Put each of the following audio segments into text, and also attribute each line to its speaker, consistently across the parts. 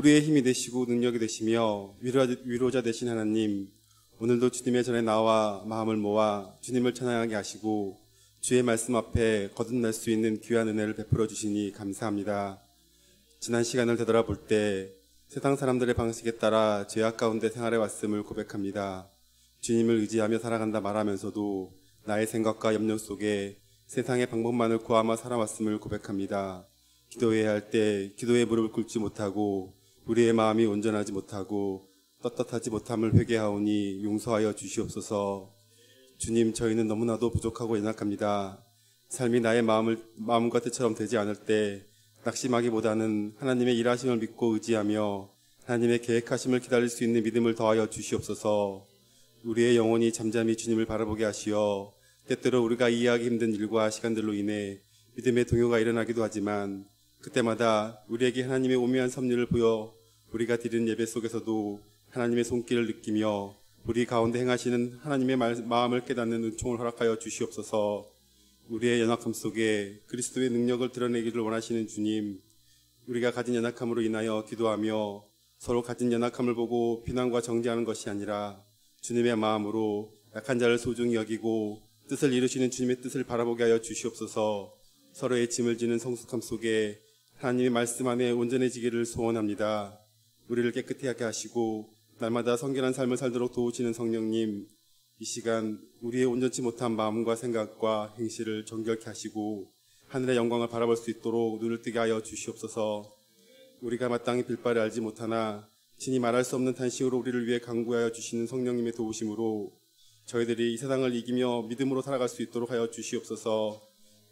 Speaker 1: 우리의 힘이 되시고 능력이 되시며 위로자 되신 하나님, 오늘도 주님의 전에 나와 마음을 모아 주님을 찬양하게 하시고 주의 말씀 앞에 거듭날 수 있는 귀한 은혜를 베풀어 주시니 감사합니다. 지난 시간을 되돌아볼 때 세상 사람들의 방식에 따라 죄악 가운데 생활해 왔음을 고백합니다. 주님을 의지하며 살아간다 말하면서도 나의 생각과 염려 속에 세상의 방법만을 구하며 살아왔음을 고백합니다. 기도해야 할 때 기도에 무릎을 꿇지 못하고 우리의 마음이 온전하지 못하고 떳떳하지 못함을 회개하오니 용서하여 주시옵소서. 주님, 저희는 너무나도 부족하고 연약합니다. 삶이 나의 마음과 뜻처럼 되지 않을 때 낙심하기보다는 하나님의 일하심을 믿고 의지하며 하나님의 계획하심을 기다릴 수 있는 믿음을 더하여 주시옵소서. 우리의 영혼이 잠잠히 주님을 바라보게 하시어 때때로 우리가 이해하기 힘든 일과 시간들로 인해 믿음의 동요가 일어나기도 하지만 그때마다 우리에게 하나님의 오묘한 섭리를 보여 우리가 드리는 예배 속에서도 하나님의 손길을 느끼며 우리 가운데 행하시는 하나님의 마음을 깨닫는 은총을 허락하여 주시옵소서. 우리의 연약함 속에 그리스도의 능력을 드러내기를 원하시는 주님, 우리가 가진 연약함으로 인하여 기도하며 서로 가진 연약함을 보고 비난과 정죄하는 것이 아니라 주님의 마음으로 약한 자를 소중히 여기고 뜻을 이루시는 주님의 뜻을 바라보게 하여 주시옵소서. 서로의 짐을 지는 성숙함 속에 하나님의 말씀 안에 온전해지기를 소원합니다. 우리를 깨끗히 하게 하시고 날마다 성결한 삶을 살도록 도우시는 성령님, 이 시간 우리의 온전치 못한 마음과 생각과 행실을 정결케 하시고 하늘의 영광을 바라볼 수 있도록 눈을 뜨게 하여 주시옵소서. 우리가 마땅히 빌바를 알지 못하나 친히 말할 수 없는 탄식으로 우리를 위해 간구하여 주시는 성령님의 도우심으로 저희들이 이 세상을 이기며 믿음으로 살아갈 수 있도록 하여 주시옵소서.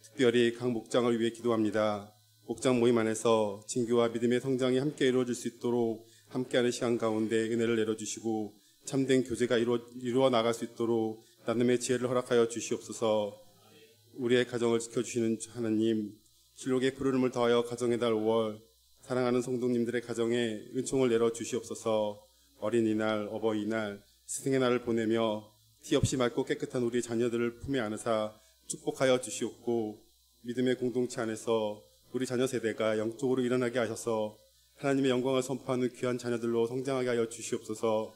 Speaker 1: 특별히 각 목장을 위해 기도합니다. 목장 모임 안에서 진교와 믿음의 성장이 함께 이루어질 수 있도록 함께하는 시간 가운데 은혜를 내려주시고 참된 교제가 이루어 나갈 수 있도록 나눔의 지혜를 허락하여 주시옵소서. 우리의 가정을 지켜주시는 하나님, 실록의 푸르름을 더하여 가정의 달 5월 사랑하는 성도님들의 가정에 은총을 내려주시옵소서. 어린이날, 어버이날, 스승의 날을 보내며 티 없이 맑고 깨끗한 우리 자녀들을 품에 안으사 축복하여 주시옵고 믿음의 공동체 안에서 우리 자녀 세대가 영적으로 일어나게 하셔서 하나님의 영광을 선포하는 귀한 자녀들로 성장하게 하여 주시옵소서.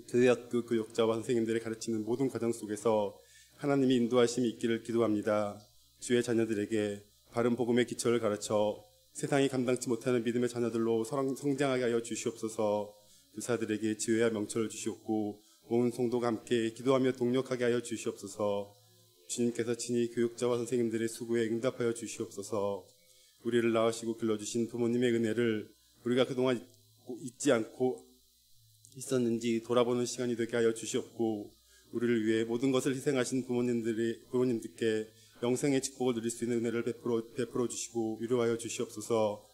Speaker 1: 교회학교 교육자와 선생님들이 가르치는 모든 과정 속에서 하나님이 인도하심이 있기를 기도합니다. 주의 자녀들에게 바른 복음의 기초를 가르쳐 세상이 감당치 못하는 믿음의 자녀들로 성장하게 하여 주시옵소서. 교사들에게 지혜와 명철을 주시옵고 온 성도가 함께 기도하며 동력하게 하여 주시옵소서. 주님께서 친히 교육자와 선생님들의 수고에 응답하여 주시옵소서. 우리를 낳으시고 길러주신 부모님의 은혜를 우리가 그동안 잊지 않고 있었는지 돌아보는 시간이 되게 하여 주시옵고 우리를 위해 모든 것을 희생하신 부모님들께 영생의 축복을 누릴 수 있는 은혜를 베풀어 주시고 위로하여 주시옵소서.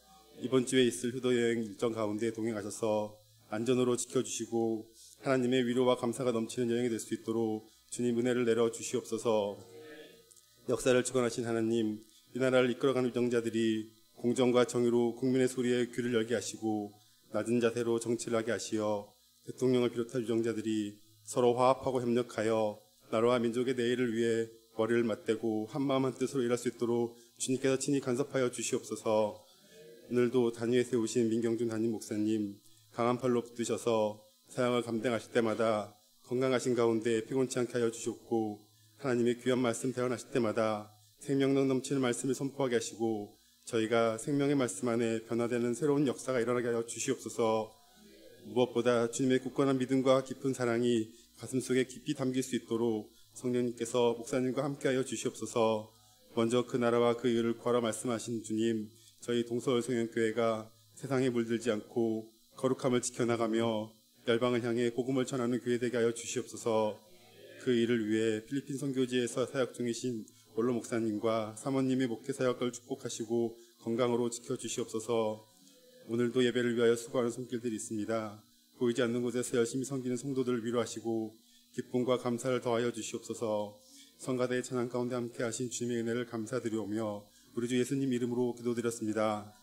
Speaker 1: 이번 주에 있을 효도여행 일정 가운데 동행하셔서 안전으로 지켜주시고 하나님의 위로와 감사가 넘치는 여행이 될 수 있도록 주님 은혜를 내려 주시옵소서. 역사를 주관하신 하나님, 이 나라를 이끌어가는 위정자들이 공정과 정의로 국민의 소리에 귀를 열게 하시고 낮은 자세로 정치를 하게 하시어 대통령을 비롯한 위정자들이 서로 화합하고 협력하여 나라와 민족의 내일을 위해 머리를 맞대고 한마음 한뜻으로 일할 수 있도록 주님께서 친히 간섭하여 주시옵소서. 오늘도 단위에 세우신 민경준 담임 목사님, 강한 팔로 붙드셔서 사역을 감당하실 때마다 건강하신 가운데 피곤치 않게 하여 주셨고 하나님의 귀한 말씀 배워나실 때마다 생명력 넘치는 말씀을 선포하게 하시고 저희가 생명의 말씀 안에 변화되는 새로운 역사가 일어나게 하여 주시옵소서. 무엇보다 주님의 굳건한 믿음과 깊은 사랑이 가슴속에 깊이 담길 수 있도록 성령님께서 목사님과 함께하여 주시옵소서. 먼저 그 나라와 그 의를 구하라 말씀하신 주님, 저희 동서울 성령교회가 세상에 물들지 않고 거룩함을 지켜나가며 열방을 향해 복음을 전하는 교회 되게 하여 주시옵소서. 그 일을 위해 필리핀 선교지에서 사역 중이신 원로 목사님과 사모님의 목회 사역을 축복하시고 건강으로 지켜주시옵소서. 오늘도 예배를 위하여 수고하는 손길들이 있습니다. 보이지 않는 곳에서 열심히 섬기는 성도들을 위로하시고 기쁨과 감사를 더하여 주시옵소서. 성가대의 찬양 가운데 함께 하신 주님의 은혜를 감사드리오며 우리 주 예수님 이름으로 기도드렸습니다.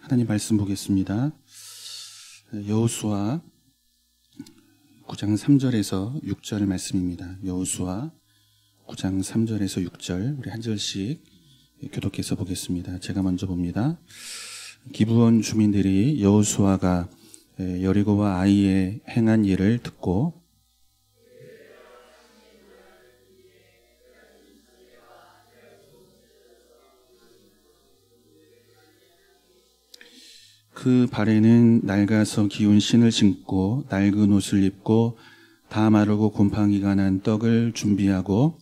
Speaker 2: 하나님 말씀 보겠습니다. 여호수아 9장 3절에서 6절 말씀입니다. 여호수아 9장 3절에서 6절 우리 한 절씩 교독해서 보겠습니다. 제가 먼저 봅니다. 기브온 주민들이 여호수아가 여리고와 아이에 행한 일을 듣고 그 발에는 낡아서 기운 신을 신고 낡은 옷을 입고 다 마르고 곰팡이가 난 떡을 준비하고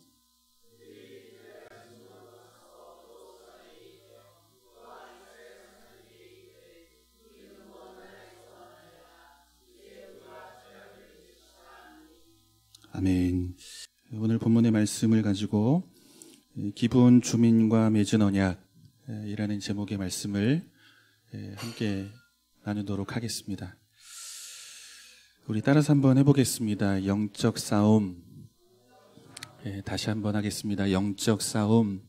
Speaker 2: 아멘. 오늘 본문의 말씀을 가지고 기브온 주민과 맺은 언약이라는 제목의 말씀을 함께 나누도록 하겠습니다. 우리 따라서 한번 해보겠습니다. 영적 싸움. 다시 한번 하겠습니다. 영적 싸움.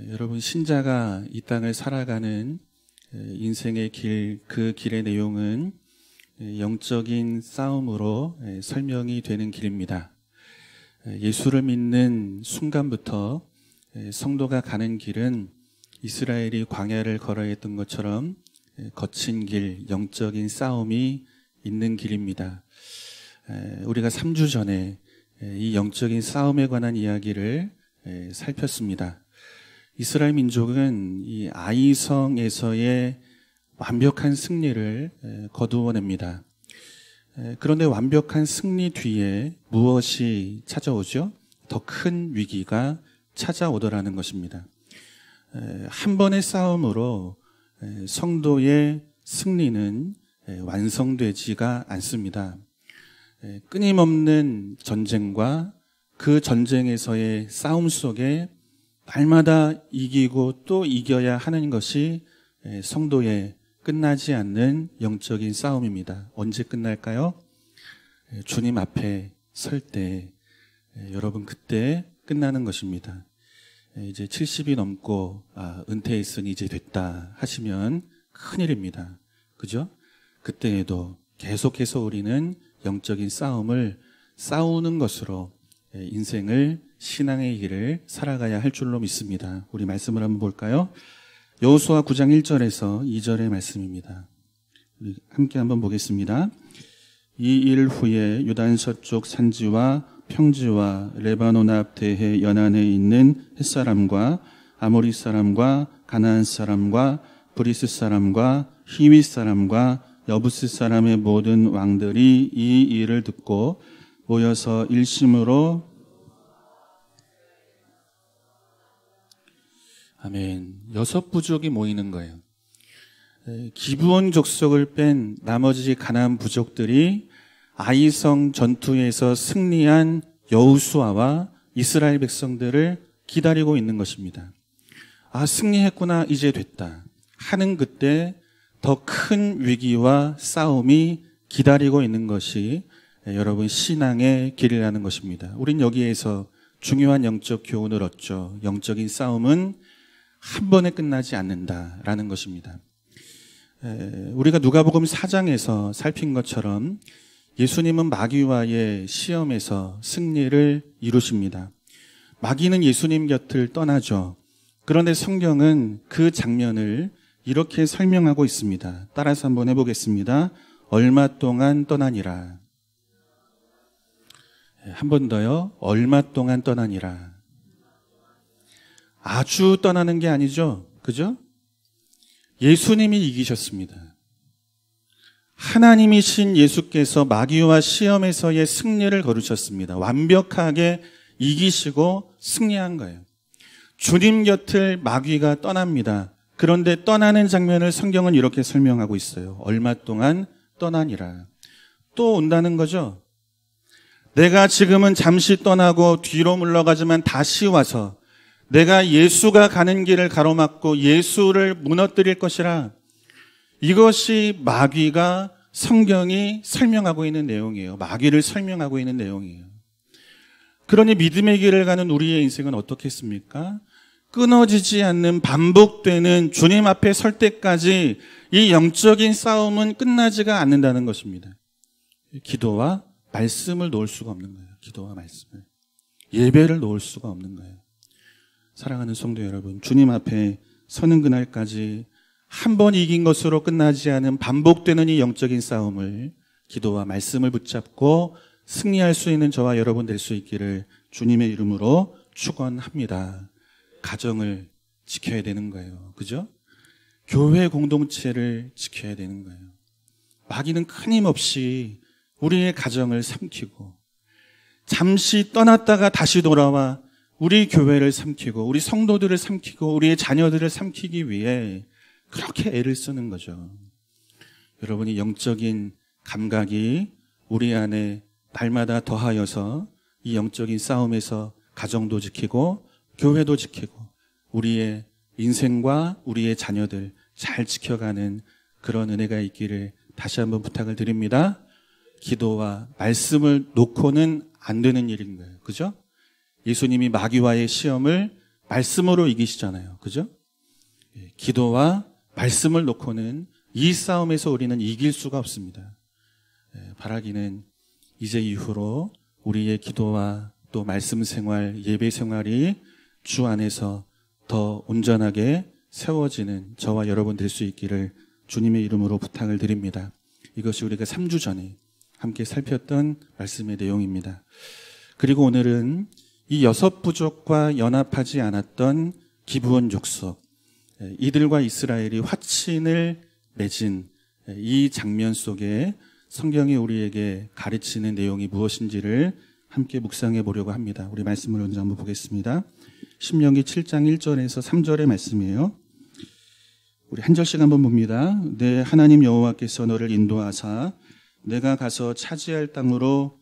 Speaker 2: 여러분 신자가 이 땅을 살아가는 인생의 길, 그 길의 내용은 영적인 싸움으로 설명이 되는 길입니다. 예수를 믿는 순간부터 성도가 가는 길은 이스라엘이 광야를 걸어야 했던 것처럼 거친 길, 영적인 싸움이 있는 길입니다. 우리가 3주 전에 이 영적인 싸움에 관한 이야기를 살폈습니다. 이스라엘 민족은 이 아이성에서의 완벽한 승리를 거두어냅니다. 그런데 완벽한 승리 뒤에 무엇이 찾아오죠? 더 큰 위기가 찾아오더라는 것입니다. 한 번의 싸움으로 성도의 승리는 완성되지가 않습니다. 끊임없는 전쟁과 그 전쟁에서의 싸움 속에 날마다 이기고 또 이겨야 하는 것이 성도의 끝나지 않는 영적인 싸움입니다. 언제 끝날까요? 주님 앞에 설 때 여러분 그때 끝나는 것입니다. 이제 70이 넘고 은퇴했으니 이제 됐다 하시면 큰일입니다. 그죠? 그때에도 계속해서 우리는 영적인 싸움을 싸우는 것으로 인생을 신앙의 길을 살아가야 할 줄로 믿습니다. 우리 말씀을 한번 볼까요? 여호수아 9장 1절에서 2절의 말씀입니다. 우리 함께 한번 보겠습니다. 이 일 후에 유단 서쪽 산지와 평지와 레바논 앞 대해 연안에 있는 햇사람과 아모리 사람과 가나안 사람과 브리스 사람과 히윗 사람과 여부스 사람의 모든 왕들이 이 일을 듣고 모여서 일심으로 아멘. 6부족이 모이는 거예요. 기브온 족속을 뺀 나머지 가나안 부족들이 아이성 전투에서 승리한 여호수아와 이스라엘 백성들을 기다리고 있는 것입니다. 승리했구나, 이제 됐다 하는 그때 더 큰 위기와 싸움이 기다리고 있는 것이 여러분 신앙의 길이라는 것입니다. 우린 여기에서 중요한 영적 교훈을 얻죠. 영적인 싸움은 한 번에 끝나지 않는다라는 것입니다. 우리가 누가복음 4장에서 살핀 것처럼 예수님은 마귀와의 시험에서 승리를 이루십니다. 마귀는 예수님 곁을 떠나죠. 그런데 성경은 그 장면을 이렇게 설명하고 있습니다. 따라서 한번 해보겠습니다. 얼마 동안 떠나니라. 한 번 더요. 얼마 동안 떠나니라. 아주 떠나는 게 아니죠. 그죠? 예수님이 이기셨습니다. 하나님이신 예수께서 마귀와 시험에서의 승리를 거두셨습니다. 완벽하게 이기시고 승리한 거예요. 주님 곁을 마귀가 떠납니다. 그런데 떠나는 장면을 성경은 이렇게 설명하고 있어요. 얼마 동안 떠나니라. 또 온다는 거죠. 내가 지금은 잠시 떠나고 뒤로 물러가지만 다시 와서 내가 예수가 가는 길을 가로막고 예수를 무너뜨릴 것이라. 이것이 마귀가 성경이 설명하고 있는 내용이에요. 마귀를 설명하고 있는 내용이에요. 그러니 믿음의 길을 가는 우리의 인생은 어떻겠습니까? 끊어지지 않는 반복되는 주님 앞에 설 때까지 이 영적인 싸움은 끝나지가 않는다는 것입니다. 기도와 말씀을 놓을 수가 없는 거예요. 기도와 말씀을. 예배를 놓을 수가 없는 거예요. 사랑하는 성도 여러분, 주님 앞에 서는 그날까지 한 번 이긴 것으로 끝나지 않은 반복되는 이 영적인 싸움을 기도와 말씀을 붙잡고 승리할 수 있는 저와 여러분 될 수 있기를 주님의 이름으로 축원합니다. 가정을 지켜야 되는 거예요. 그죠? 교회 공동체를 지켜야 되는 거예요. 마귀는 끊임없이 우리의 가정을 삼키고 잠시 떠났다가 다시 돌아와 우리 교회를 삼키고 우리 성도들을 삼키고 우리의 자녀들을 삼키기 위해 그렇게 애를 쓰는 거죠. 여러분이 영적인 감각이 우리 안에 날마다 더하여서 이 영적인 싸움에서 가정도 지키고 교회도 지키고 우리의 인생과 우리의 자녀들 잘 지켜가는 그런 은혜가 있기를 다시 한번 부탁을 드립니다. 기도와 말씀을 놓고는 안 되는 일인 거예요. 그죠? 예수님이 마귀와의 시험을 말씀으로 이기시잖아요. 그죠? 기도와 말씀을 놓고는 이 싸움에서 우리는 이길 수가 없습니다. 바라기는 이제 이후로 우리의 기도와 또 말씀 생활, 예배 생활이 주 안에서 더 온전하게 세워지는 저와 여러분 될 수 있기를 주님의 이름으로 부탁을 드립니다. 이것이 우리가 3주 전에 함께 살폈던 말씀의 내용입니다. 그리고 오늘은 이 6 부족과 연합하지 않았던 기브온 족속, 이들과 이스라엘이 화친을 맺은 이 장면 속에 성경이 우리에게 가르치는 내용이 무엇인지를 함께 묵상해 보려고 합니다. 우리 말씀을 먼저 한번 보겠습니다. 신명기 7장 1절에서 3절의 말씀이에요. 우리 한 절씩 한번 봅니다. 내 하나님 여호와께서 너를 인도하사 내가 가서 차지할 땅으로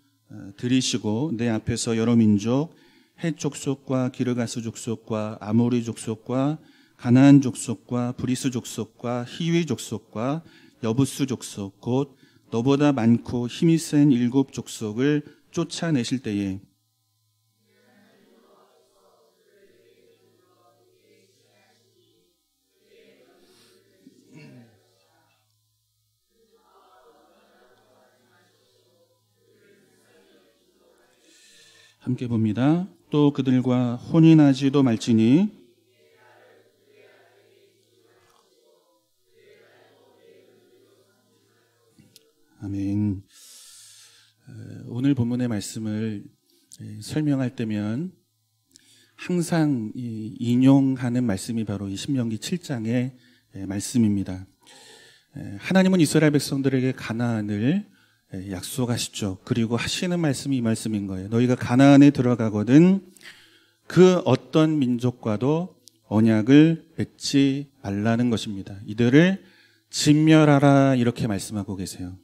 Speaker 2: 들이시고 내 앞에서 여러 민족 헷 족속과 기르가스 족속과 아모리 족속과 가나안 족속과 브리스 족속과 히위 족속과 여부스 족속 곧 너보다 많고 힘이 센 7 족속을 쫓아내실 때에 함께 봅니다. 또 그들과 혼인하지도 말지니 아멘. 오늘 본문의 말씀을 설명할 때면 항상 인용하는 말씀이 바로 이 신명기 7장의 말씀입니다. 하나님은 이스라엘 백성들에게 가나안을 약속하시죠. 그리고 하시는 말씀이 이 말씀인 거예요. 너희가 가나안에 들어가거든 그 어떤 민족과도 언약을 맺지 말라는 것입니다. 이들을 진멸하라 이렇게 말씀하고 계세요.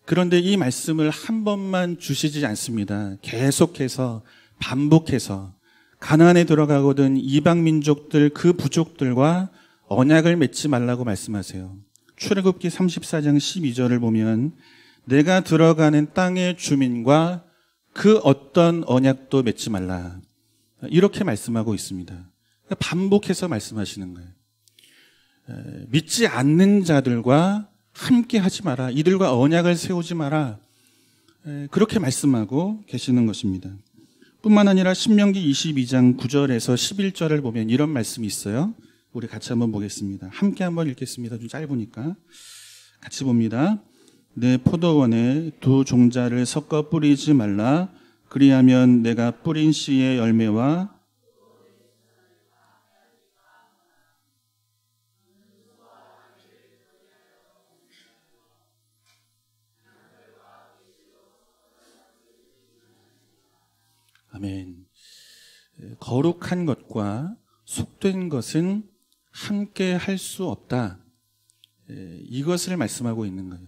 Speaker 2: 그런데 이 말씀을 한 번만 주시지 않습니다. 계속해서 반복해서 가나안에 들어가거든 이방 민족들 그 부족들과 언약을 맺지 말라고 말씀하세요. 출애굽기 34장 12절을 보면 내가 들어가는 땅의 주민과 그 어떤 언약도 맺지 말라 이렇게 말씀하고 있습니다. 반복해서 말씀하시는 거예요. 믿지 않는 자들과 함께 하지 마라. 이들과 언약을 세우지 마라. 그렇게 말씀하고 계시는 것입니다. 뿐만 아니라 신명기 22장 9절에서 11절을 보면 이런 말씀이 있어요. 우리 같이 한번 보겠습니다. 함께 한번 읽겠습니다. 좀 짧으니까. 같이 봅니다. 내 포도원에 두 종자를 섞어 뿌리지 말라. 그리하면 내가 뿌린 씨의 열매와 아멘. 거룩한 것과 속된 것은 함께 할 수 없다. 이것을 말씀하고 있는 거예요.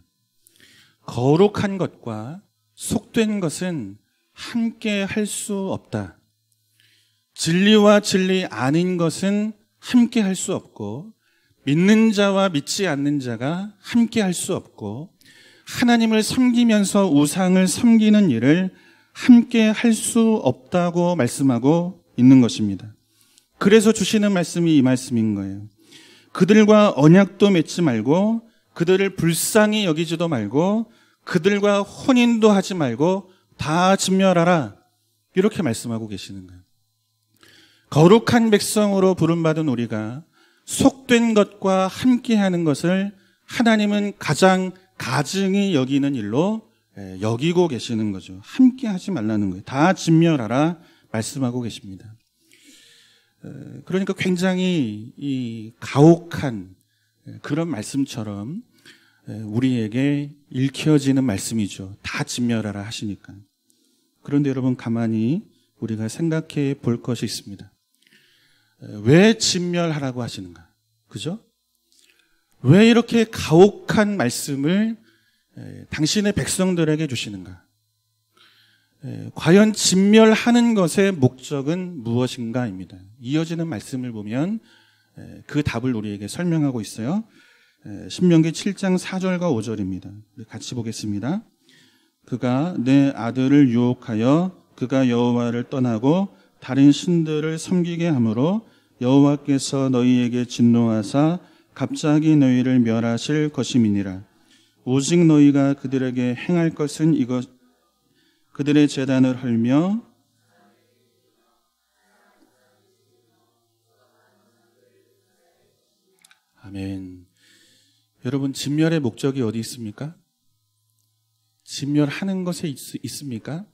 Speaker 2: 거룩한 것과 속된 것은 함께 할 수 없다. 진리와 진리 아닌 것은 함께 할 수 없고 믿는 자와 믿지 않는 자가 함께 할 수 없고 하나님을 섬기면서 우상을 섬기는 일을 함께 할 수 없다고 말씀하고 있는 것입니다. 그래서 주시는 말씀이 이 말씀인 거예요. 그들과 언약도 맺지 말고 그들을 불쌍히 여기지도 말고 그들과 혼인도 하지 말고 다 진멸하라. 이렇게 말씀하고 계시는 거예요. 거룩한 백성으로 부름받은 우리가 속된 것과 함께하는 것을 하나님은 가장 가증히 여기는 일로 여기고 계시는 거죠. 함께하지 말라는 거예요. 다 진멸하라 말씀하고 계십니다. 그러니까 굉장히 이 가혹한 그런 말씀처럼 우리에게 읽혀지는 말씀이죠. 다 진멸하라 하시니까. 그런데 여러분 가만히 우리가 생각해 볼 것이 있습니다. 왜 진멸하라고 하시는가? 그죠? 왜 이렇게 가혹한 말씀을 당신의 백성들에게 주시는가? 과연 진멸하는 것의 목적은 무엇인가입니다. 이어지는 말씀을 보면 그 답을 우리에게 설명하고 있어요. 신명기 7장 4절과 5절입니다. 우리 같이 보겠습니다. 그가 내 아들을 유혹하여 그가 여호와를 떠나고 다른 신들을 섬기게 하므로 여호와께서 너희에게 진노하사 갑자기 너희를 멸하실 것임이니라. 오직 너희가 그들에게 행할 것은 이것, 그들의 제단을 헐며 아멘. 여러분, 진멸의 목적이 어디 있습니까? 진멸하는 것에 있습니까?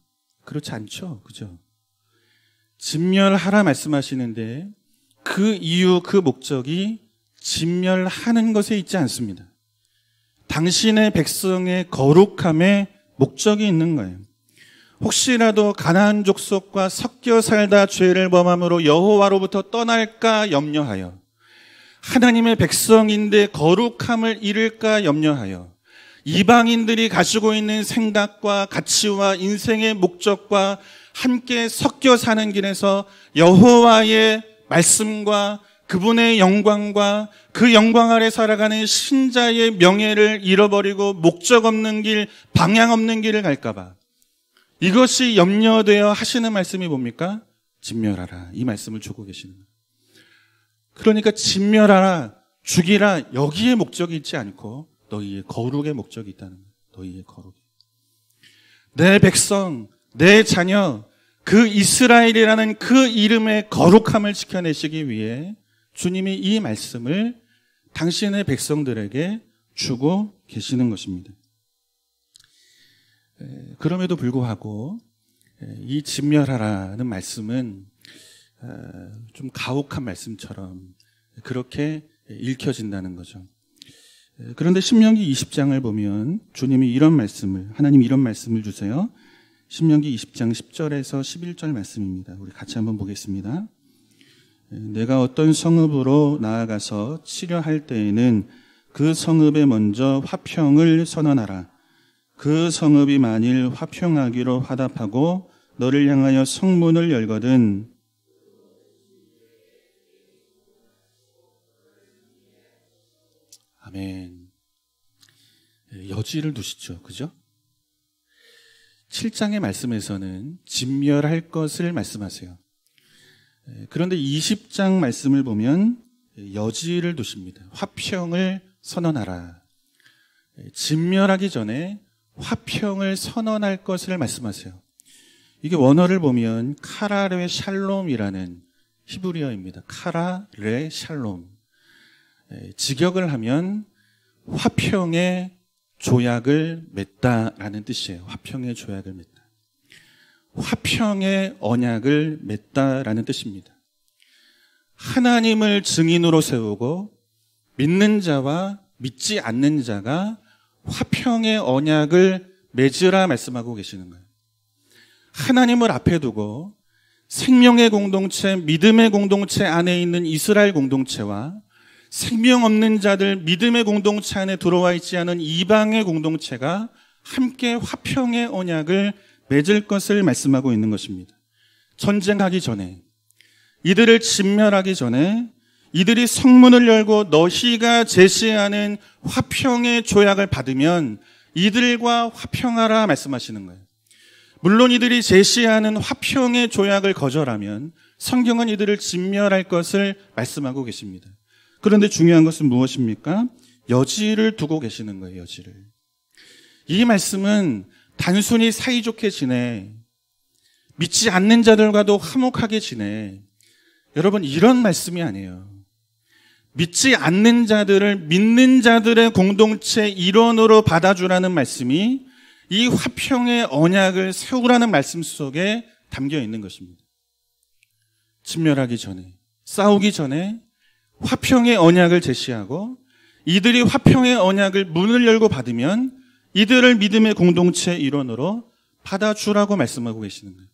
Speaker 2: 그렇지 않죠. 그죠? 진멸하라 말씀하시는데 그 이유, 그 목적이 진멸하는 것에 있지 않습니다. 당신의 백성의 거룩함에 목적이 있는 거예요. 혹시라도 가나안 족속과 섞여 살다 죄를 범함으로 여호와로부터 떠날까 염려하여, 하나님의 백성인데 거룩함을 잃을까 염려하여, 이방인들이 가지고 있는 생각과 가치와 인생의 목적과 함께 섞여 사는 길에서 여호와의 말씀과 그분의 영광과 그 영광 아래 살아가는 신자의 명예를 잃어버리고 목적 없는 길, 방향 없는 길을 갈까 봐, 이것이 염려되어 하시는 말씀이 뭡니까? 진멸하라. 이 말씀을 주고 계시는 거예요. 그러니까 진멸하라, 죽이라, 여기에 목적이 있지 않고 너희의 거룩의 목적이 있다는 거예요. 너희의 거룩. 내 백성, 내 자녀, 그 이스라엘이라는 그 이름의 거룩함을 지켜내시기 위해 주님이 이 말씀을 당신의 백성들에게 주고 계시는 것입니다. 그럼에도 불구하고 이 진멸하라는 말씀은 좀 가혹한 말씀처럼 그렇게 읽혀진다는 거죠. 그런데 신명기 20장을 보면 주님이 이런 말씀을, 하나님이 이런 말씀을 주세요. 신명기 20장 10절에서 11절 말씀입니다. 우리 같이 한번 보겠습니다. 내가 어떤 성읍으로 나아가서 치려할 때에는 그 성읍에 먼저 화평을 선언하라. 그 성읍이 만일 화평하기로 화답하고 너를 향하여 성문을 열거든 아멘. 여지를 두시죠. 그죠? 7장의 말씀에서는 진멸할 것을 말씀하세요. 그런데 20장 말씀을 보면 여지를 두십니다. 화평을 선언하라. 진멸하기 전에 화평을 선언할 것을 말씀하세요. 이게 원어를 보면 카라레 샬롬이라는 히브리어입니다. 카라레 샬롬. 직역을 하면 화평의 조약을 맺다라는 뜻이에요. 화평의 조약을 맺다. 화평의 언약을 맺다라는 뜻입니다. 하나님을 증인으로 세우고 믿는 자와 믿지 않는 자가 화평의 언약을 맺으라 말씀하고 계시는 거예요. 하나님을 앞에 두고 생명의 공동체, 믿음의 공동체 안에 있는 이스라엘 공동체와 생명 없는 자들, 믿음의 공동체 안에 들어와 있지 않은 이방의 공동체가 함께 화평의 언약을 맺을 것을 말씀하고 있는 것입니다. 전쟁하기 전에, 이들을 진멸하기 전에 이들이 성문을 열고 너희가 제시하는 화평의 조약을 받으면 이들과 화평하라 말씀하시는 거예요. 물론 이들이 제시하는 화평의 조약을 거절하면 성경은 이들을 진멸할 것을 말씀하고 계십니다. 그런데 중요한 것은 무엇입니까? 여지를 두고 계시는 거예요, 여지를. 이 말씀은 단순히 사이좋게 지내, 믿지 않는 자들과도 화목하게 지내. 여러분, 이런 말씀이 아니에요. 믿지 않는 자들을 믿는 자들의 공동체 일원으로 받아주라는 말씀이 이 화평의 언약을 세우라는 말씀 속에 담겨 있는 것입니다. 진멸하기 전에, 싸우기 전에 화평의 언약을 제시하고 이들이 화평의 언약을 문을 열고 받으면 이들을 믿음의 공동체 일원으로 받아주라고 말씀하고 계시는 거예요.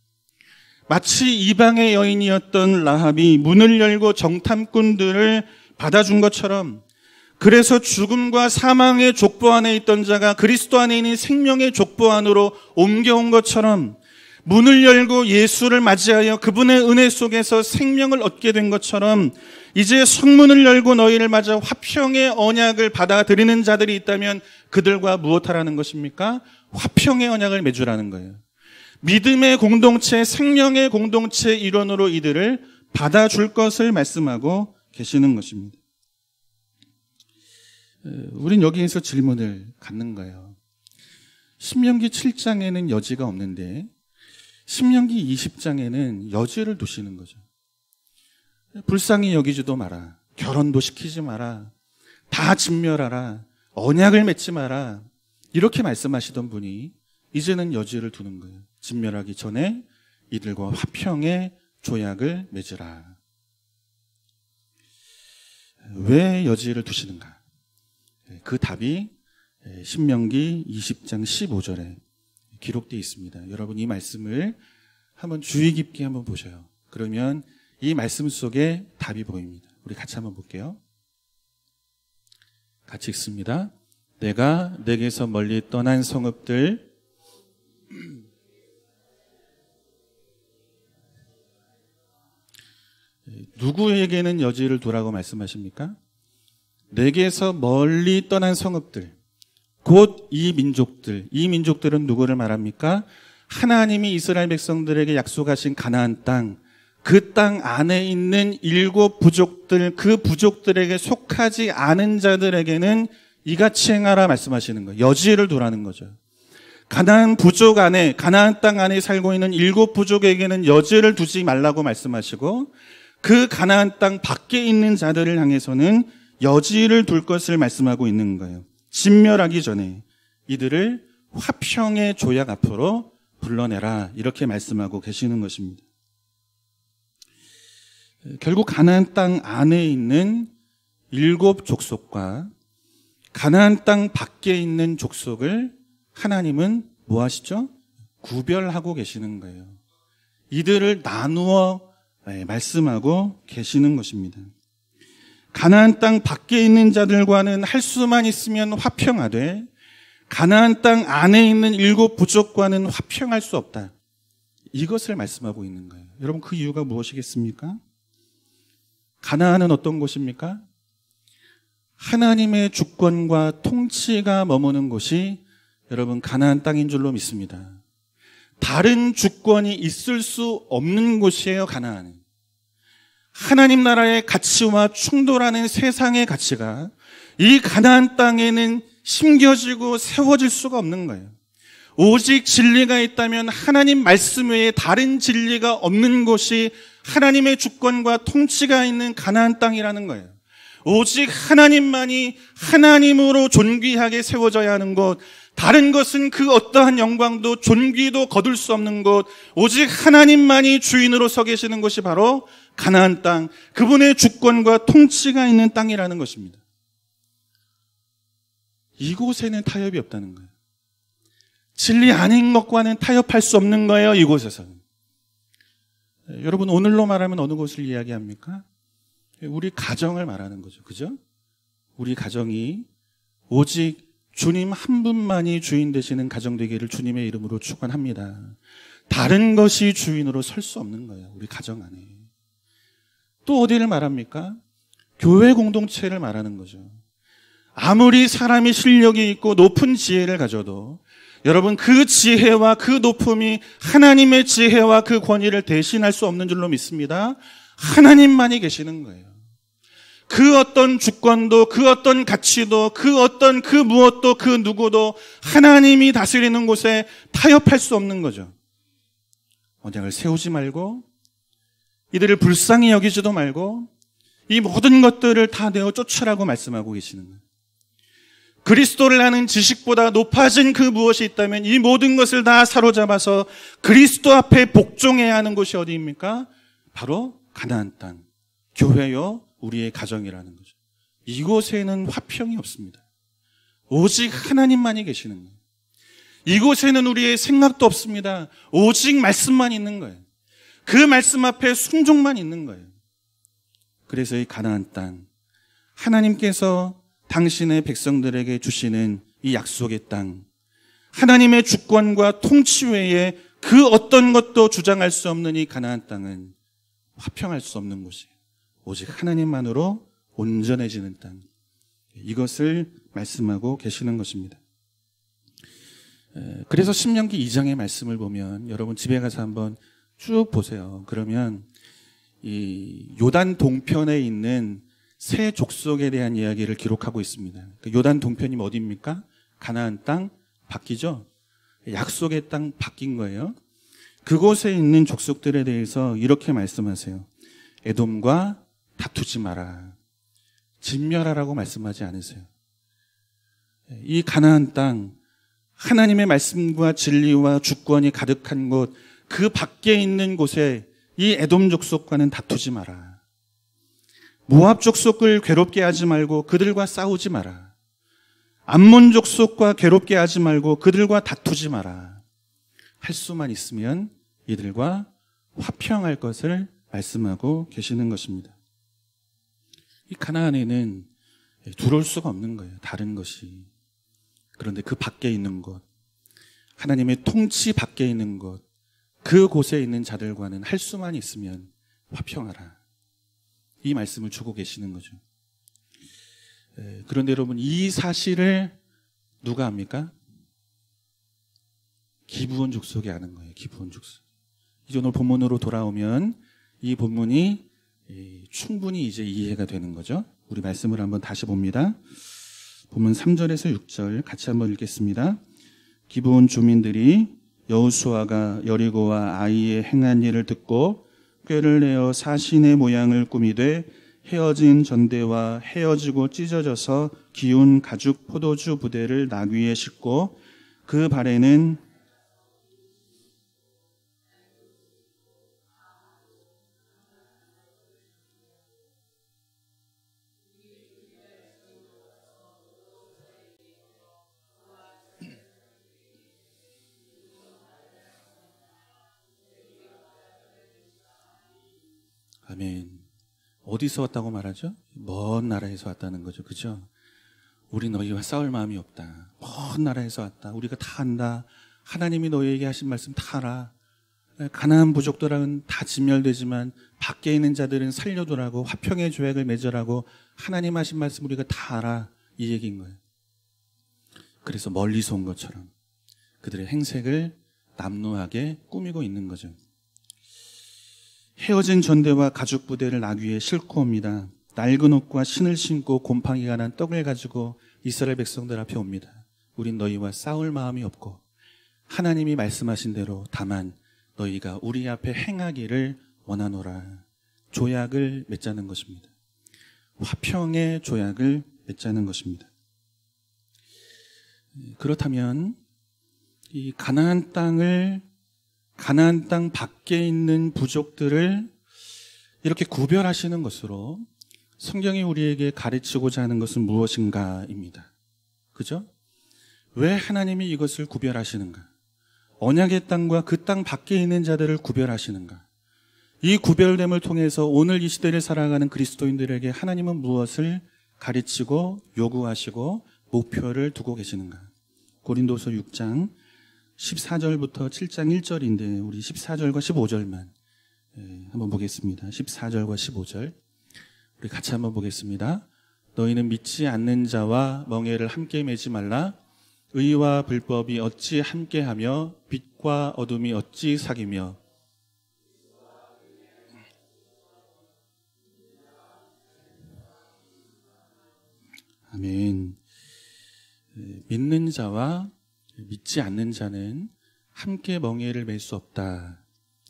Speaker 2: 마치 이방의 여인이었던 라합이 문을 열고 정탐꾼들을 받아준 것처럼, 그래서 죽음과 사망의 족보 안에 있던 자가 그리스도 안에 있는 생명의 족보 안으로 옮겨온 것처럼, 문을 열고 예수를 맞이하여 그분의 은혜 속에서 생명을 얻게 된 것처럼, 이제 성문을 열고 너희를 맞아 화평의 언약을 받아들이는 자들이 있다면 그들과 무엇하라는 것입니까? 화평의 언약을 맺으라는 거예요. 믿음의 공동체, 생명의 공동체 일원으로 이들을 받아줄 것을 말씀하고 계시는 것입니다. 우린 여기에서 질문을 갖는 거예요. 신명기 7장에는 여지가 없는데 신명기 20장에는 여지를 두시는 거죠. 불쌍히 여기지도 마라. 결혼도 시키지 마라. 다 진멸하라. 언약을 맺지 마라. 이렇게 말씀하시던 분이 이제는 여지를 두는 거예요. 진멸하기 전에 이들과 화평의 조약을 맺으라. 왜 여지를 두시는가? 그 답이 신명기 20장 15절에 기록되어 있습니다. 여러분, 이 말씀을 한번 주의 깊게 한번 보셔요. 그러면 이 말씀 속에 답이 보입니다. 우리 같이 한번 볼게요. 같이 읽습니다. 내가 내게서 멀리 떠난 성읍들, 누구에게는 여지를 두라고 말씀하십니까? 내게서 멀리 떠난 성읍들, 곧 이 민족들은 누구를 말합니까? 하나님이 이스라엘 백성들에게 약속하신 가나안 땅, 그 땅 안에 있는 7 부족들, 그 부족들에게 속하지 않은 자들에게는 이같이 행하라 말씀하시는 거예요. 여지를 두라는 거죠. 가나안 부족 안에, 가나안 땅 안에 살고 있는 7 부족에게는 여지를 두지 말라고 말씀하시고, 그 가나안 땅 밖에 있는 자들을 향해서는 여지를 둘 것을 말씀하고 있는 거예요. 진멸하기 전에 이들을 화평의 조약 앞으로 불러내라, 이렇게 말씀하고 계시는 것입니다. 결국 가나안 땅 안에 있는 7 족속과 가나안 땅 밖에 있는 족속을 하나님은 뭐 하시죠? 구별하고 계시는 거예요. 이들을 나누어 말씀하고 계시는 것입니다. 가나안 땅 밖에 있는 자들과는 할 수만 있으면 화평하되 가나안 땅 안에 있는 7 부족과는 화평할 수 없다. 이것을 말씀하고 있는 거예요. 여러분, 그 이유가 무엇이겠습니까? 가나안은 어떤 곳입니까? 하나님의 주권과 통치가 머무는 곳이 여러분 가나안 땅인 줄로 믿습니다. 다른 주권이 있을 수 없는 곳이에요, 가나안은. 하나님 나라의 가치와 충돌하는 세상의 가치가 이 가나안 땅에는 심겨지고 세워질 수가 없는 거예요. 오직 진리가 있다면 하나님 말씀 외에 다른 진리가 없는 곳이 하나님의 주권과 통치가 있는 가나안 땅이라는 거예요. 오직 하나님만이 하나님으로 존귀하게 세워져야 하는 곳, 다른 것은 그 어떠한 영광도 존귀도 거둘 수 없는 곳, 오직 하나님만이 주인으로 서 계시는 곳이 바로 가나안 땅, 그분의 주권과 통치가 있는 땅이라는 것입니다. 이곳에는 타협이 없다는 거예요. 진리 아닌 것과는 타협할 수 없는 거예요, 이곳에서는. 여러분, 오늘로 말하면 어느 곳을 이야기합니까? 우리 가정을 말하는 거죠. 그죠? 우리 가정이 오직 주님 한 분만이 주인 되시는 가정 되기를 주님의 이름으로 축원합니다. 다른 것이 주인으로 설 수 없는 거예요, 우리 가정 안에. 또 어디를 말합니까? 교회 공동체를 말하는 거죠. 아무리 사람이 실력이 있고 높은 지혜를 가져도 여러분, 그 지혜와 그 높음이 하나님의 지혜와 그 권위를 대신할 수 없는 줄로 믿습니다. 하나님만이 계시는 거예요. 그 어떤 주권도, 그 어떤 가치도, 그 어떤 그 무엇도, 그 누구도 하나님이 다스리는 곳에 타협할 수 없는 거죠. 언약을 세우지 말고, 이들을 불쌍히 여기지도 말고, 이 모든 것들을 다 내어 쫓으라고 말씀하고 계시는 거예요. 그리스도를 아는 지식보다 높아진 그 무엇이 있다면 이 모든 것을 다 사로잡아서 그리스도 앞에 복종해야 하는 곳이 어디입니까? 바로 가나안 땅, 교회요, 우리의 가정이라는 거죠. 이곳에는 화평이 없습니다. 오직 하나님만이 계시는 거예요. 이곳에는 우리의 생각도 없습니다. 오직 말씀만 있는 거예요. 그 말씀 앞에 순종만 있는 거예요. 그래서 이 가나안 땅, 하나님께서 당신의 백성들에게 주시는 이 약속의 땅, 하나님의 주권과 통치 외에 그 어떤 것도 주장할 수 없는 이 가나안 땅은 화평할 수 없는 곳이에요. 오직 하나님만으로 온전해지는 땅, 이것을 말씀하고 계시는 것입니다. 그래서 신명기 2장의 말씀을 보면 여러분 집에 가서 한번 쭉 보세요. 그러면 이 요단 동편에 있는 세 족속에 대한 이야기를 기록하고 있습니다. 요단 동편이 어디입니까? 가나안 땅 바뀌죠? 약속의 땅 바뀐 거예요. 그곳에 있는 족속들에 대해서 이렇게 말씀하세요. 에돔과 다투지 마라. 진멸하라고 말씀하지 않으세요. 이 가나안 땅, 하나님의 말씀과 진리와 주권이 가득한 곳, 그 밖에 있는 곳에 이 에돔 족속과는 다투지 마라. 모압 족속을 괴롭게 하지 말고 그들과 싸우지 마라. 암몬 족속과 괴롭게 하지 말고 그들과 다투지 마라. 할 수만 있으면 이들과 화평할 것을 말씀하고 계시는 것입니다. 이 가나안에는 들어올 수가 없는 거예요. 다른 것이. 그런데 그 밖에 있는 곳, 하나님의 통치 밖에 있는 곳, 그곳에 있는 자들과는 할 수만 있으면 화평하라. 이 말씀을 주고 계시는 거죠. 그런데 여러분, 이 사실을 누가 압니까? 기브온 족속이 아는 거예요. 기브온 족속. 이제 오늘 본문으로 돌아오면 이 본문이 충분히 이제 이해가 되는 거죠. 우리 말씀을 한번 다시 봅니다. 본문 3절에서 6절 같이 한번 읽겠습니다. 기브온 주민들이 여호수아가 여리고와 아이의 행한 일을 듣고 꾀를 내어 사신의 모양을 꾸미되 헤어진 전대와 헤어지고 찢어져서 기운 가죽 포도주 부대를 나귀에 싣고 그 발에는 아멘. 어디서 왔다고 말하죠? 먼 나라에서 왔다는 거죠. 그죠? 우리 너희와 싸울 마음이 없다. 먼 나라에서 왔다. 우리가 다 안다. 하나님이 너희에게 하신 말씀 다 알아. 가나안 부족들은 다 진멸되지만 밖에 있는 자들은 살려두라고 화평의 조약을 맺으라고 하나님 하신 말씀 우리가 다 알아. 이 얘기인 거예요. 그래서 멀리서 온 것처럼 그들의 행색을 남루하게 꾸미고 있는 거죠. 헤어진 전대와 가죽 부대를 나귀에 싣고 옵니다. 낡은 옷과 신을 신고 곰팡이가 난 떡을 가지고 이스라엘 백성들 앞에 옵니다. 우린 너희와 싸울 마음이 없고 하나님이 말씀하신 대로 다만 너희가 우리 앞에 행하기를 원하노라. 조약을 맺자는 것입니다. 화평의 조약을 맺자는 것입니다. 그렇다면 이 가나안 땅 밖에 있는 부족들을 이렇게 구별하시는 것으로 성경이 우리에게 가르치고자 하는 것은 무엇인가입니다. 그죠? 왜 하나님이 이것을 구별하시는가? 언약의 땅과 그 땅 밖에 있는 자들을 구별하시는가? 이 구별됨을 통해서 오늘 이 시대를 살아가는 그리스도인들에게 하나님은 무엇을 가르치고 요구하시고 목표를 두고 계시는가? 고린도서 6장 14절부터 7장 1절인데 우리 14절과 15절만 한번 보겠습니다. 14절과 15절 우리 같이 한번 보겠습니다. 너희는 믿지 않는 자와 멍에를 함께 매지 말라. 의와 불법이 어찌 함께하며 빛과 어둠이 어찌 사귀며. 아멘. 믿는 자와 믿지 않는 자는 함께 멍에를 맬 수 없다.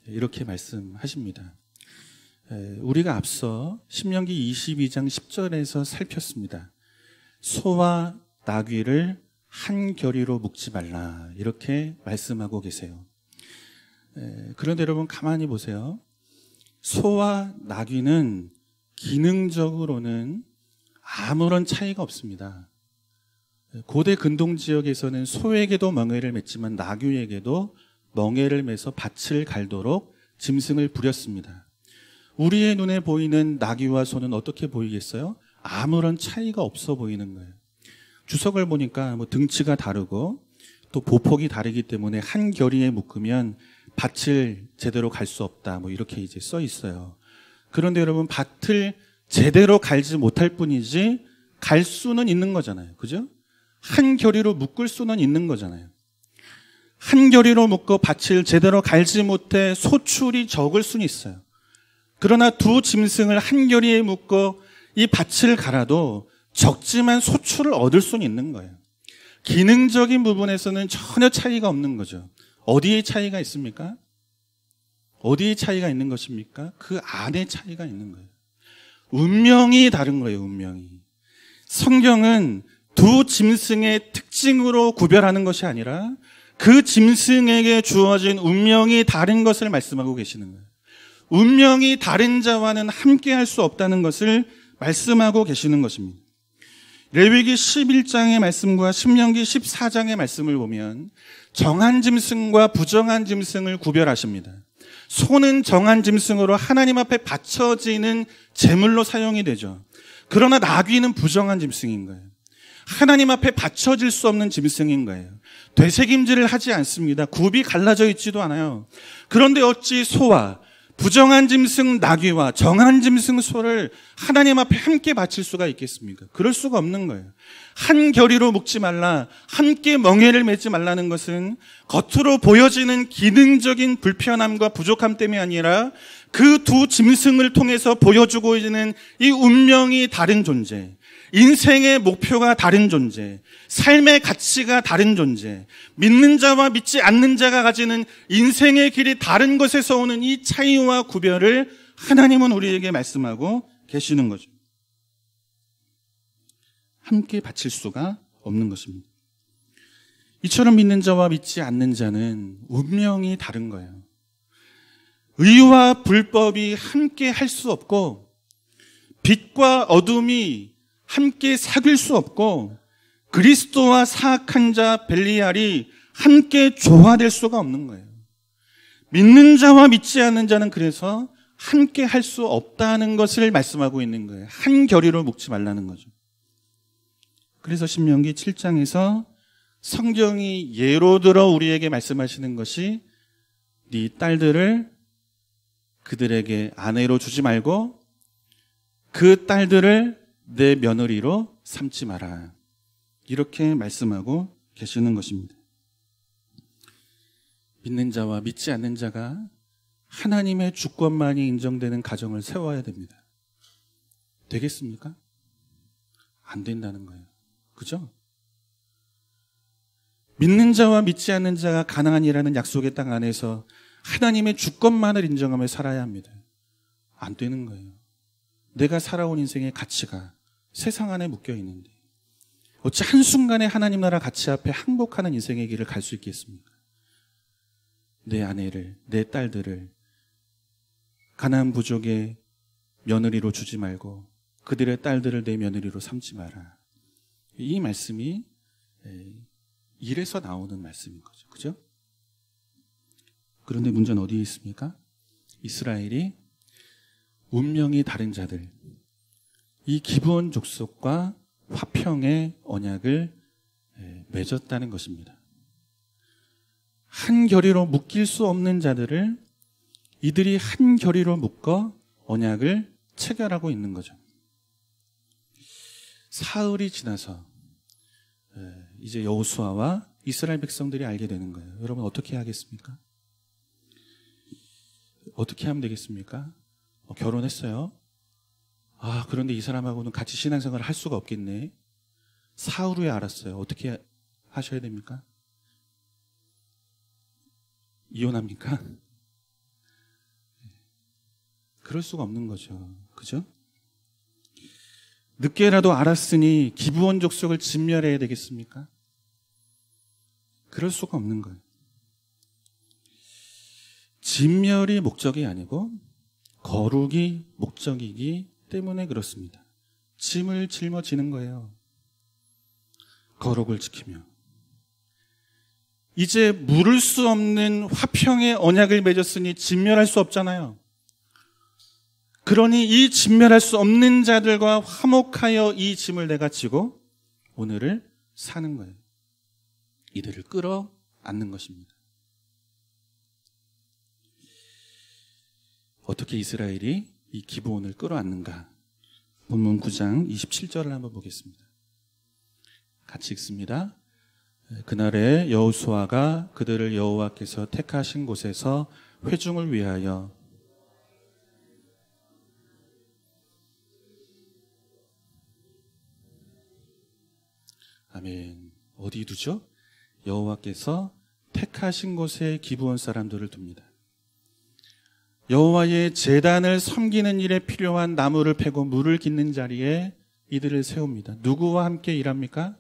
Speaker 2: 이렇게 말씀하십니다. 우리가 앞서 신명기 22장 10절에서 살폈습니다. 소와 나귀를 한 겨리로 묶지 말라. 이렇게 말씀하고 계세요. 그런데 여러분 가만히 보세요. 소와 나귀는 기능적으로는 아무런 차이가 없습니다. 고대 근동 지역에서는 소에게도 멍에를 맸지만 나귀에게도 멍에를 매서 밭을 갈도록 짐승을 부렸습니다. 우리의 눈에 보이는 나귀와 소는 어떻게 보이겠어요? 아무런 차이가 없어 보이는 거예요. 주석을 보니까 등치가 다르고 또 보폭이 다르기 때문에 한 겨리에 묶으면 밭을 제대로 갈 수 없다. 이렇게 이제 써 있어요. 그런데 여러분 밭을 제대로 갈지 못할 뿐이지 갈 수는 있는 거잖아요. 그죠? 한 겨리로 묶을 수는 있는 거잖아요. 한 겨리로 묶어 밭을 제대로 갈지 못해 소출이 적을 수는 있어요. 그러나 두 짐승을 한 겨리에 묶어 이 밭을 갈아도 적지만 소출을 얻을 수는 있는 거예요. 기능적인 부분에서는 전혀 차이가 없는 거죠. 어디에 차이가 있습니까? 어디에 차이가 있는 것입니까? 그 안에 차이가 있는 거예요. 운명이 다른 거예요, 운명이. 성경은 두 짐승의 특징으로 구별하는 것이 아니라 그 짐승에게 주어진 운명이 다른 것을 말씀하고 계시는 거예요. 운명이 다른 자와는 함께 할 수 없다는 것을 말씀하고 계시는 것입니다. 레위기 11장의 말씀과 신명기 14장의 말씀을 보면 정한 짐승과 부정한 짐승을 구별하십니다. 소는 정한 짐승으로 하나님 앞에 바쳐지는 제물로 사용이 되죠. 그러나 나귀는 부정한 짐승인 거예요. 하나님 앞에 바쳐질 수 없는 짐승인 거예요. 되새김질을 하지 않습니다. 굽이 갈라져 있지도 않아요. 그런데 어찌 소와 부정한 짐승 나귀와 정한 짐승 소를 하나님 앞에 함께 바칠 수가 있겠습니까? 그럴 수가 없는 거예요. 한 겨리로 묶지 말라, 함께 멍에를 매지 말라는 것은 겉으로 보여지는 기능적인 불편함과 부족함 때문이 아니라 그 두 짐승을 통해서 보여주고 있는 이 운명이 다른 존재, 인생의 목표가 다른 존재, 삶의 가치가 다른 존재, 믿는 자와 믿지 않는 자가 가지는 인생의 길이 다른 것에서 오는 이 차이와 구별을 하나님은 우리에게 말씀하고 계시는 거죠. 함께 바칠 수가 없는 것입니다. 이처럼 믿는 자와 믿지 않는 자는 운명이 다른 거예요. 의와 불법이 함께 할 수 없고 빛과 어둠이 함께 사귈 수 없고 그리스도와 사악한 자 벨리알이 함께 조화될 수가 없는 거예요. 믿는 자와 믿지 않는 자는 그래서 함께 할 수 없다는 것을 말씀하고 있는 거예요. 한 겨리로 묶지 말라는 거죠. 그래서 신명기 7장에서 성경이 예로 들어 우리에게 말씀하시는 것이 네 딸들을 그들에게 아내로 주지 말고 그 딸들을 내 며느리로 삼지 마라. 이렇게 말씀하고 계시는 것입니다. 믿는 자와 믿지 않는 자가 하나님의 주권만이 인정되는 가정을 세워야 됩니다. 되겠습니까? 안 된다는 거예요. 그죠? 믿는 자와 믿지 않는 자가 가나안이라는 약속의 땅 안에서 하나님의 주권만을 인정하며 살아야 합니다. 안 되는 거예요. 내가 살아온 인생의 가치가 세상 안에 묶여 있는데 어찌 한순간에 하나님 나라 가치 앞에 항복하는 인생의 길을 갈 수 있겠습니까? 내 아내를, 내 딸들을 가나안 부족의 며느리로 주지 말고 그들의 딸들을 내 며느리로 삼지 마라. 이 말씀이 이래서 나오는 말씀인 거죠. 그죠? 그런데 문제는 어디에 있습니까? 이스라엘이 운명이 다른 자들, 이 기브온 족속과 화평의 언약을 맺었다는 것입니다. 한 겨리로 묶일 수 없는 자들을 이들이 한 겨리로 묶어 언약을 체결하고 있는 거죠. 사흘이 지나서 이제 여호수아와 이스라엘 백성들이 알게 되는 거예요. 여러분 어떻게 하겠습니까? 어떻게 하면 되겠습니까? 결혼했어요. 그런데 이 사람하고는 같이 신앙생활을 할 수가 없겠네. 사흘 후에 알았어요. 어떻게 하셔야 됩니까? 이혼합니까? 그럴 수가 없는 거죠. 그죠? 늦게라도 알았으니 기브온 족속을 진멸해야 되겠습니까? 그럴 수가 없는 거예요. 진멸이 목적이 아니고 거룩이 목적이기 때문에 그렇습니다. 짐을 짊어지는 거예요. 거룩을 지키며. 이제 물을 수 없는 화평의 언약을 맺었으니 진멸할 수 없잖아요. 그러니 이 진멸할 수 없는 자들과 화목하여 이 짐을 내가 지고 오늘을 사는 거예요. 이들을 끌어안는 것입니다. 어떻게 이스라엘이 이 기브온을 끌어안는가? 본문 9장 27절을 한번 보겠습니다. 같이 읽습니다. 그날에 여호수아가 그들을 여호와께서 택하신 곳에서 회중을 위하여 아멘. 어디 두죠? 여호와께서 택하신 곳에 기브온 사람들을 둡니다. 여호와의 제단을 섬기는 일에 필요한 나무를 패고 물을 깃는 자리에 이들을 세웁니다. 누구와 함께 일합니까?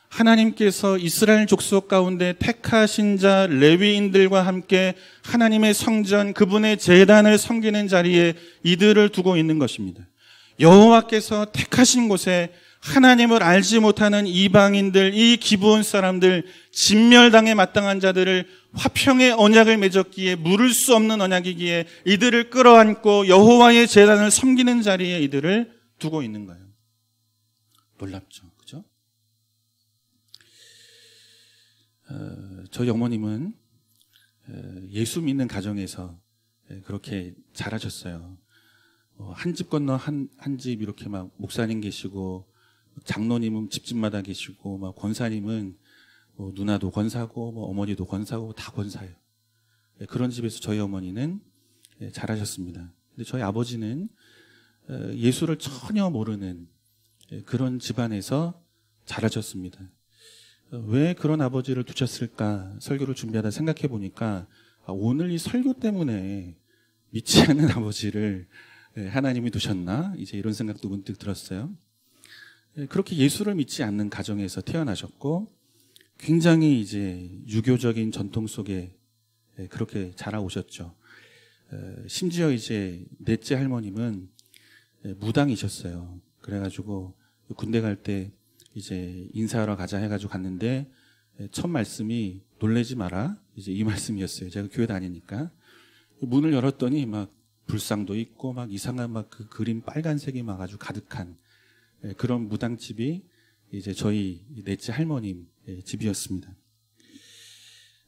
Speaker 2: 하나님께서 이스라엘 족속 가운데 택하신 자 레위인들과 함께 하나님의 성전 그분의 제단을 섬기는 자리에 이들을 두고 있는 것입니다. 여호와께서 택하신 곳에 하나님을 알지 못하는 이방인들, 이 기브온 사람들, 진멸당에 마땅한 자들을 화평의 언약을 맺었기에 물을 수 없는 언약이기에 이들을 끌어안고 여호와의 제단을 섬기는 자리에 이들을 두고 있는 거예요. 놀랍죠, 그죠? 저희 어머님은 예수 믿는 가정에서 그렇게 자라셨어요. 한 집 건너 한 집 이렇게 막 목사님 계시고 장로님은 집집마다 계시고 막 권사님은 누나도 권사고 어머니도 권사고 다 권사예요. 그런 집에서 저희 어머니는 자라셨습니다. 근데 저희 아버지는 예수를 전혀 모르는 그런 집안에서 자라셨습니다. 왜 그런 아버지를 두셨을까 설교를 준비하다 생각해 보니까 오늘 이 설교 때문에 믿지 않는 아버지를 하나님이 두셨나 이제 이런 생각도 문득 들었어요. 그렇게 예수를 믿지 않는 가정에서 태어나셨고 굉장히 이제 유교적인 전통 속에 그렇게 자라오셨죠. 심지어 이제 넷째 할머님은 무당이셨어요. 그래가지고 군대 갈 때 이제 인사하러 가자 해가지고 갔는데 첫 말씀이 놀래지 마라 이제 이 말씀이었어요. 제가 교회 다니니까 문을 열었더니 막 불상도 있고 막 이상한 막 그 그림 빨간색이 막 아주 가득한 그런 무당집이 이제 저희 넷째 할머님 집이었습니다.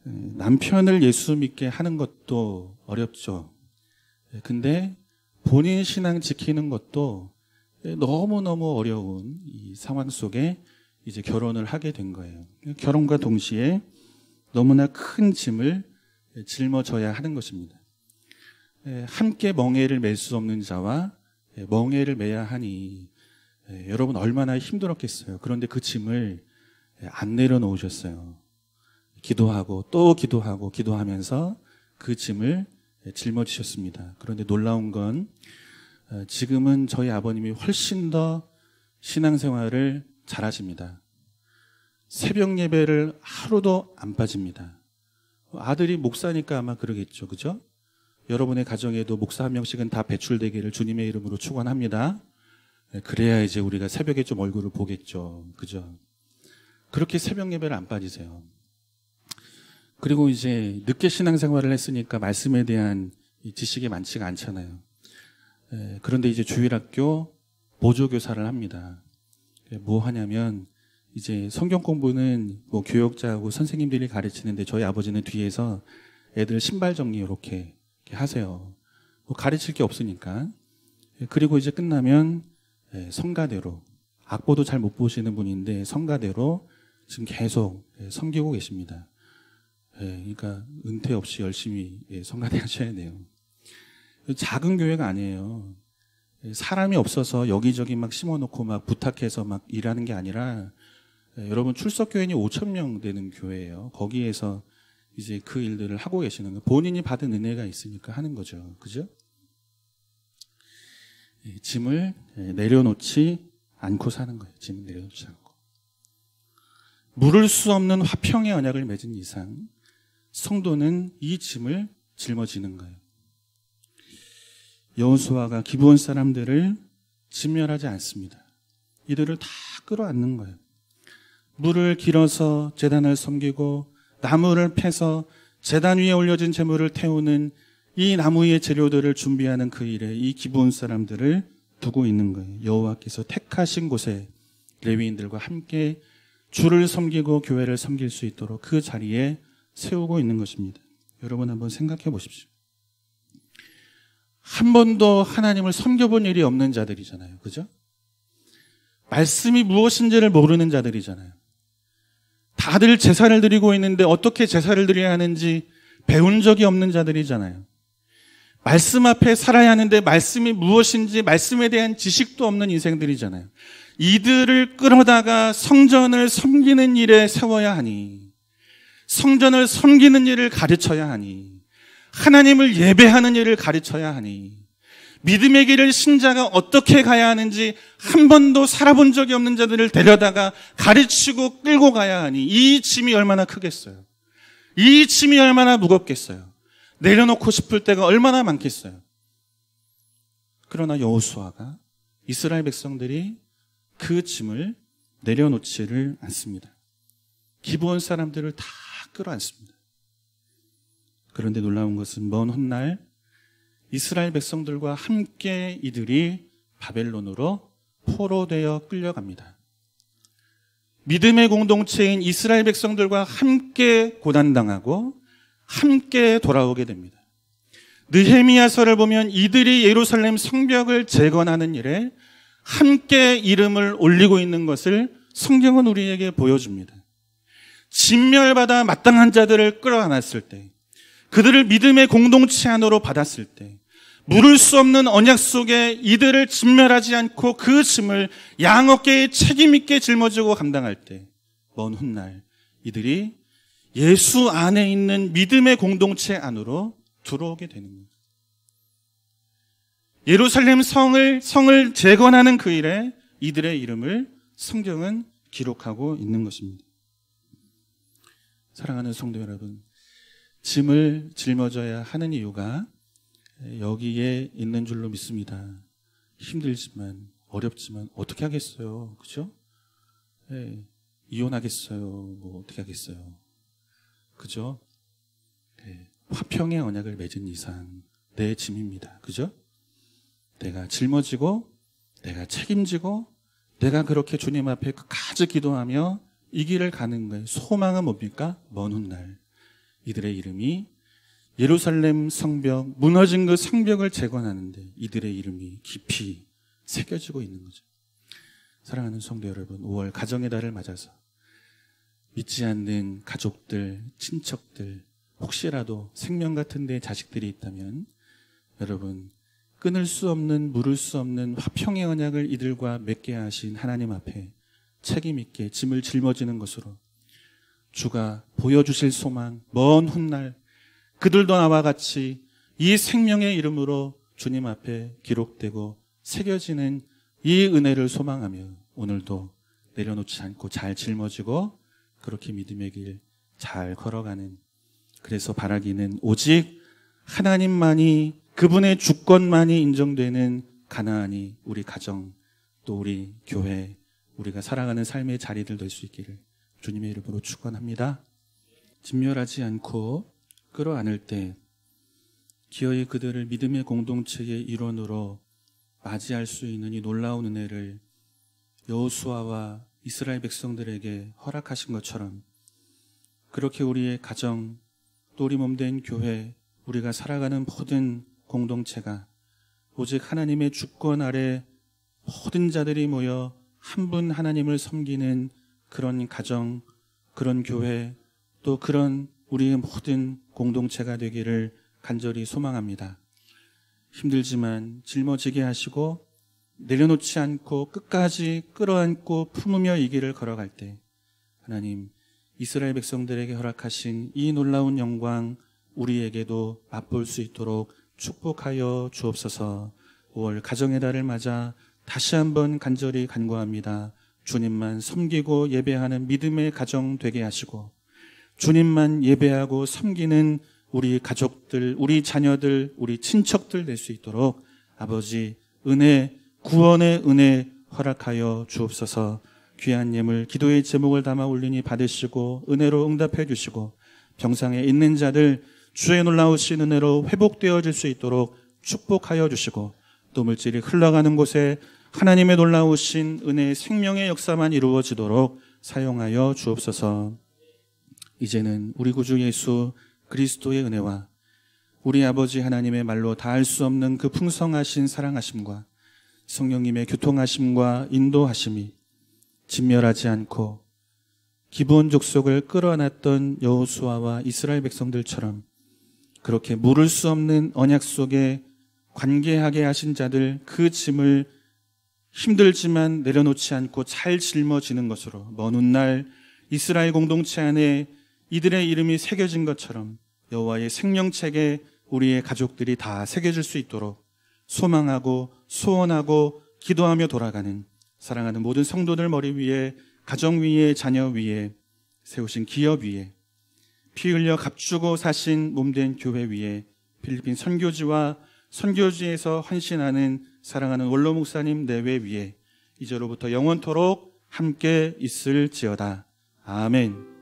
Speaker 2: 남편을 예수 믿게 하는 것도 어렵죠. 근데 본인 신앙 지키는 것도 너무너무 어려운 이 상황 속에 이제 결혼을 하게 된 거예요. 결혼과 동시에 너무나 큰 짐을 짊어져야 하는 것입니다. 함께 멍에를 맬 수 없는 자와 멍에를 매야 하니 여러분 얼마나 힘들었겠어요. 그런데 그 짐을 안 내려놓으셨어요. 기도하고 또 기도하고 기도하면서 그 짐을 짊어지셨습니다. 그런데 놀라운 건 지금은 저희 아버님이 훨씬 더 신앙생활을 잘하십니다. 새벽 예배를 하루도 안 빠집니다. 아들이 목사니까 아마 그러겠죠. 그죠? 여러분의 가정에도 목사 한 명씩은 다 배출되기를 주님의 이름으로 축원합니다. 그래야 이제 우리가 새벽에 좀 얼굴을 보겠죠. 그죠? 그렇게 새벽 예배를 안 빠지세요. 그리고 이제 늦게 신앙생활을 했으니까 말씀에 대한 지식이 많지가 않잖아요. 그런데 이제 주일학교 보조교사를 합니다. 뭐 하냐면 이제 성경 공부는 뭐 교역자하고 선생님들이 가르치는데 저희 아버지는 뒤에서 애들 신발 정리 이렇게 하세요. 뭐 가르칠 게 없으니까. 그리고 이제 끝나면 성가대로 악보도 잘 못 보시는 분인데 성가대로 지금 계속 섬기고 계십니다. 그러니까 은퇴 없이 열심히 성가대 하셔야 돼요. 작은 교회가 아니에요. 사람이 없어서 여기저기 막 심어놓고 막 부탁해서 막 일하는 게 아니라 여러분 출석교인이 5,000명 되는 교회예요. 거기에서 이제 그 일들을 하고 계시는 거예요. 본인이 받은 은혜가 있으니까 하는 거죠. 그죠? 짐을 내려놓지 않고 사는 거예요. 짐을 내려놓지 않고. 물을 수 없는 화평의 언약을 맺은 이상 성도는 이 짐을 짊어지는 거예요. 여호수아가 기브온 사람들을 진멸하지 않습니다. 이들을 다 끌어안는 거예요. 물을 길어서 제단을 섬기고 나무를 패서 제단 위에 올려진 제물을 태우는 이 나무 위의 재료들을 준비하는 그 일에 이 기브온 사람들을 두고 있는 거예요. 여호와께서 택하신 곳에 레위인들과 함께 주를 섬기고 교회를 섬길 수 있도록 그 자리에 세우고 있는 것입니다. 여러분 한번 생각해 보십시오. 한 번도 하나님을 섬겨본 일이 없는 자들이잖아요. 그죠? 말씀이 무엇인지를 모르는 자들이잖아요. 다들 제사를 드리고 있는데 어떻게 제사를 드려야 하는지 배운 적이 없는 자들이잖아요. 말씀 앞에 살아야 하는데 말씀이 무엇인지 말씀에 대한 지식도 없는 인생들이잖아요. 이들을 끌어다가 성전을 섬기는 일에 세워야 하니, 성전을 섬기는 일을 가르쳐야 하니, 하나님을 예배하는 일을 가르쳐야 하니, 믿음의 길을 신자가 어떻게 가야 하는지 한 번도 살아본 적이 없는 자들을 데려다가 가르치고 끌고 가야 하니, 이 짐이 얼마나 크겠어요. 이 짐이 얼마나 무겁겠어요. 내려놓고 싶을 때가 얼마나 많겠어요. 그러나 여호수아가 이스라엘 백성들이 그 짐을 내려놓지를 않습니다. 기브온 사람들을 다 끌어안습니다. 그런데 놀라운 것은 먼 훗날 이스라엘 백성들과 함께 이들이 바벨론으로 포로되어 끌려갑니다. 믿음의 공동체인 이스라엘 백성들과 함께 고난당하고 함께 돌아오게 됩니다. 느헤미야서를 보면 이들이 예루살렘 성벽을 재건하는 일에 함께 이름을 올리고 있는 것을 성경은 우리에게 보여줍니다. 진멸받아 마땅한 자들을 끌어안았을 때, 그들을 믿음의 공동체 안으로 받았을 때, 물을 수 없는 언약 속에 이들을 진멸하지 않고 그 짐을 양어깨에 책임있게 짊어지고 감당할 때, 먼 훗날 이들이 예수 안에 있는 믿음의 공동체 안으로 들어오게 되는 겁니다. 예루살렘 성을 재건하는 그 일에 이들의 이름을 성경은 기록하고 있는 것입니다. 사랑하는 성도 여러분, 짐을 짊어져야 하는 이유가 여기에 있는 줄로 믿습니다. 힘들지만 어렵지만 어떻게 하겠어요, 그죠? 이혼하겠어요, 뭐 어떻게 하겠어요, 그죠? 화평의 언약을 맺은 이상 내 짐입니다, 그죠? 내가 짊어지고 내가 책임지고 내가 그렇게 주님 앞에 끝까지 기도하며 이 길을 가는 거예요. 소망은 뭡니까? 먼 훗날 이들의 이름이 예루살렘 성벽, 무너진 그 성벽을 재건하는데 이들의 이름이 깊이 새겨지고 있는 거죠. 사랑하는 성도 여러분, 5월 가정의 달을 맞아서 믿지 않는 가족들, 친척들, 혹시라도 생명 같은 데 자식들이 있다면 여러분, 끊을 수 없는, 물을 수 없는 화평의 언약을 이들과 맺게 하신 하나님 앞에 책임 있게 짐을 짊어지는 것으로 주가 보여주실 소망, 먼 훗날 그들도 나와 같이 이 생명의 이름으로 주님 앞에 기록되고 새겨지는 이 은혜를 소망하며 오늘도 내려놓지 않고 잘 짊어지고 그렇게 믿음의 길 잘 걸어가는, 그래서 바라기는 오직 하나님만이, 그분의 주권만이 인정되는 가나안이 우리 가정, 또 우리 교회, 우리가 살아가는 삶의 자리들 될 수 있기를 주님의 이름으로 축원합니다. 진멸하지 않고 끌어안을 때 기어이 그들을 믿음의 공동체의 일원으로 맞이할 수 있는 이 놀라운 은혜를 여호수아와 이스라엘 백성들에게 허락하신 것처럼 그렇게 우리의 가정, 또 우리 몸된 교회, 우리가 살아가는 모든 공동체가 오직 하나님의 주권 아래 모든 자들이 모여 한 분 하나님을 섬기는 그런 가정, 그런 교회 또 그런 우리의 모든 공동체가 되기를 간절히 소망합니다. 힘들지만 짊어지게 하시고 내려놓지 않고 끝까지 끌어안고 품으며 이 길을 걸어갈 때 하나님 이스라엘 백성들에게 허락하신 이 놀라운 영광 우리에게도 맛볼 수 있도록 축복하여 주옵소서. 5월 가정의 달을 맞아 다시 한번 간절히 간구합니다. 주님만 섬기고 예배하는 믿음의 가정 되게 하시고 주님만 예배하고 섬기는 우리 가족들, 우리 자녀들, 우리 친척들 될 수 있도록 아버지 은혜, 구원의 은혜 허락하여 주옵소서. 귀한 예물 기도의 제목을 담아 올리니 받으시고 은혜로 응답해 주시고 병상에 있는 자들 주의 놀라우신 은혜로 회복되어질 수 있도록 축복하여 주시고 또 물질이 흘러가는 곳에 하나님의 놀라우신 은혜의 생명의 역사만 이루어지도록 사용하여 주옵소서. 이제는 우리 구주 예수 그리스도의 은혜와 우리 아버지 하나님의 말로 다할 수 없는 그 풍성하신 사랑하심과 성령님의 교통하심과 인도하심이 진멸하지 않고 기브온 족속을 끌어안았던 여호수아와 이스라엘 백성들처럼 그렇게 물을 수 없는 언약 속에 관계하게 하신 자들 그 짐을 힘들지만 내려놓지 않고 잘 짊어지는 것으로 먼 훗날 이스라엘 공동체 안에 이들의 이름이 새겨진 것처럼 여호와의 생명책에 우리의 가족들이 다 새겨질 수 있도록 소망하고 소원하고 기도하며 돌아가는 사랑하는 모든 성도들 머리 위에 가정 위에 자녀 위에 세우신 기업 위에 피 흘려 값주고 사신 몸된 교회 위에 필리핀 선교지와 선교지에서 헌신하는 사랑하는 원로 목사님 내외 위에 이제로부터 영원토록 함께 있을지어다. 아멘.